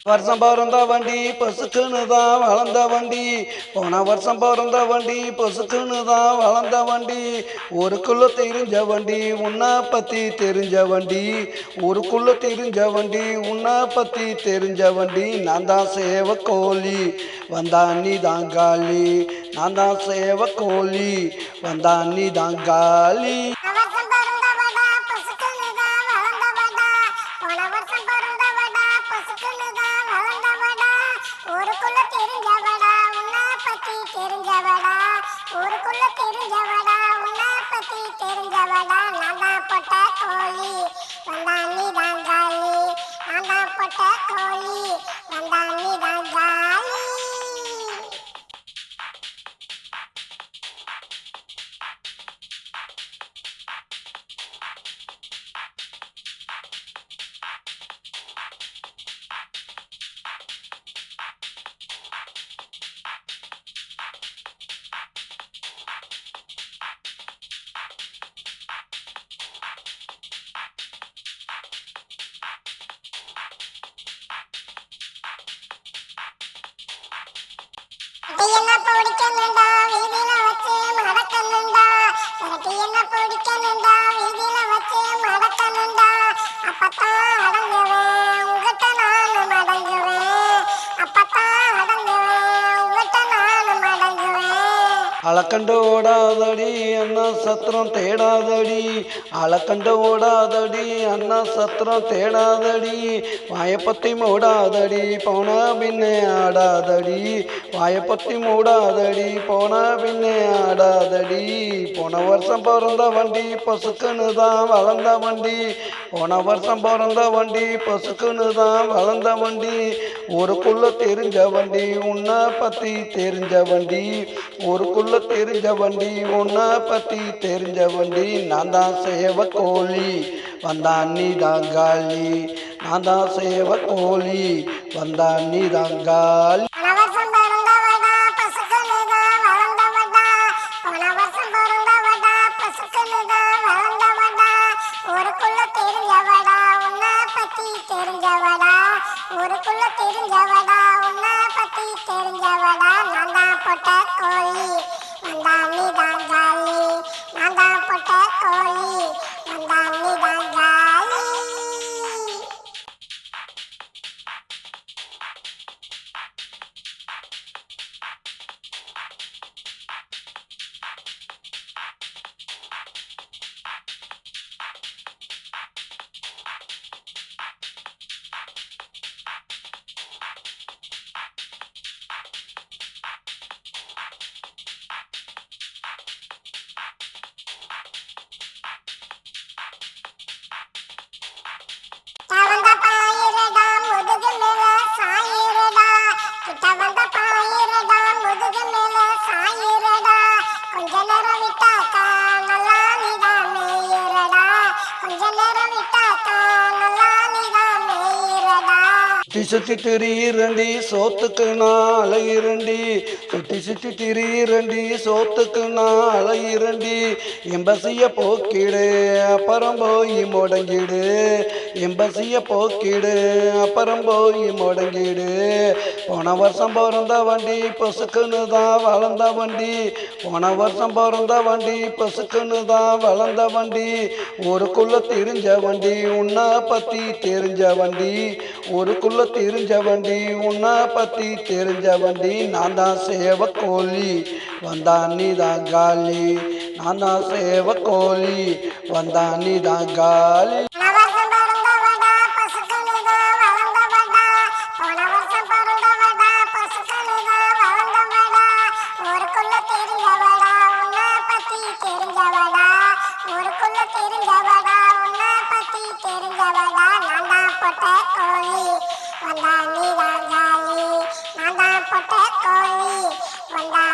வருஷம் பிறந்த வண்டி பசுக்குன்னு தான் வளர்ந்த வண்டி. போன வருஷம் பிறந்த வண்டி பசுக்குன்னு தான் வளர்ந்த வண்டி. ஊருக்குள்ள தெரிஞ்ச வண்டி உன்னை பத்தி தெரிஞ்ச வண்டி. ஊருக்குள்ள தெரிஞ்ச வண்டி உன்னை பத்தி தெரிஞ்ச வண்டி. நான் தான் சேவ கோழி வந்தா நீ தான் காலி. நான் தான் சேவ கோழி வந்தா நீ தான் காலி. ஊருக்குள்ள தெரிஞ்சவடா உன்னை பத்தி தெரிஞ்சவடா. ஊருக்குள்ள தெரிஞ்சவடா உன்னை பத்தி தெரிஞ்சவடா. நான் தான் பொட்ட கோழி வந்தா நீ தான் காலி. நான் தான் பொட்ட கோழி வந்தா நீ தான் காலி. என்ன பிடிக்கணுண்டா வீதியில வச்சு மடக்கணுண்டா. என்ன பிடிக்கணுண்டா வீதியில வச்சு மடக்கணுண்டா. அப்பத்தான் அடங்குவேன் உங்ககிட்ட நானும் அடங்குவேன். அப்பத்தான் அடங்குவேன் உங்ககிட்ட நானும் அடங்குவேன். அளக்கண்டு ஓடாதடி அண்ணா சத்திரம் தேடாதடி. அளக்கண்டு ஓடாதடி அண்ணா சத்திரம் தேடாதடி. வாயப்பத்தி மூடாதடி போன பின்னே ஆடாதடி. வாயப்பத்தி மூடாதடி போன பின்னே ஆடாதடி. போன வருஷம் பிறந்த வண்டி பசுக்குன்னு தான் வளர்ந்த வண்டி. போன வருஷம் பிறந்த வண்டி பசுக்குன்னு தான் வளர்ந்த வண்டி. ஊருக்குள்ள தெரிஞ்ச வண்டி உன்னை பத்தி தெரிஞ்ச வண்டி. ஊருக்குள்ள தெரிஞ்ச வண்டி உன்னை பத்தி தெரிஞ்ச வண்டி. நான் தான் சேவ கோழி வந்தா நீ தான் காலி. நான் தான் சேவ கோழி வந்தா நீ தான் காலி. ஊருக்குள்ள தெரிஞ்சவடா உன்னை பத்தி தெரிஞ்சவடா. ஊருக்குள்ள தெரிஞ்சவடா உன்னை பத்தி தெரிஞ்சவடா. நான் தான் பொட்ட கோழி வந்தா நீ தான் காலி. நான் தான் பொட்ட கோழி வந்தா நீ தான் காலி. தவந்த பாயிரடா முதுகு மேல சாயிரடா. கிட்ட வந்த பாயிரடா முதுகு மேல சாயிரடா. கொஞ்ச நேரம் விட்டாக்கா நல்லா நீதான் மேயிரடா. கொஞ்ச நேரம் விட்டாக்கா நல்லா நீதான் மேயிரடா. சுத்தி சுத்தி திரியிரண்டி சோத்துக்கு நான் அலையிரண்டி. சுத்தி சுத்தி திரியிரண்டி சோத்துக்கு நான் அலையிரண்டி. எம்பசிய போக்கிடு அப்புறம் போய் முடங்கிடு. எம்பசிய போக்கிடு அப்புறம் போய் முடங்கிடு. போன வருஷம் பிறந்த வண்டி பசுக்குன்னு தான் வளர்ந்த வண்டி. போன வருஷம் பிறந்த வண்டி பசுக்குன்னு தான் வளர்ந்த வண்டி. ஊருக்குள்ள தெரிஞ்ச வண்டி உன்னை பத்தி தெரிஞ்ச வண்டி. ஊருக்குள்ள தெரிஞ்ச வண்டி உன்னை பத்தி தெரிஞ்ச வண்டி. நான் தான் சேவ கோழி வந்தா நீ தான் காலி. நான் தான் சேவ கோழி வந்தா நீ தான் காலி. ஊருக்குள்ள தெரிஞ்சவடா உன்னை பத்தி தெரிஞ்சவடா. நான் தான் பொட்ட கோழி வந்தா நீ தான் காலி. நான் தான் பொட்ட கோழி வந்தா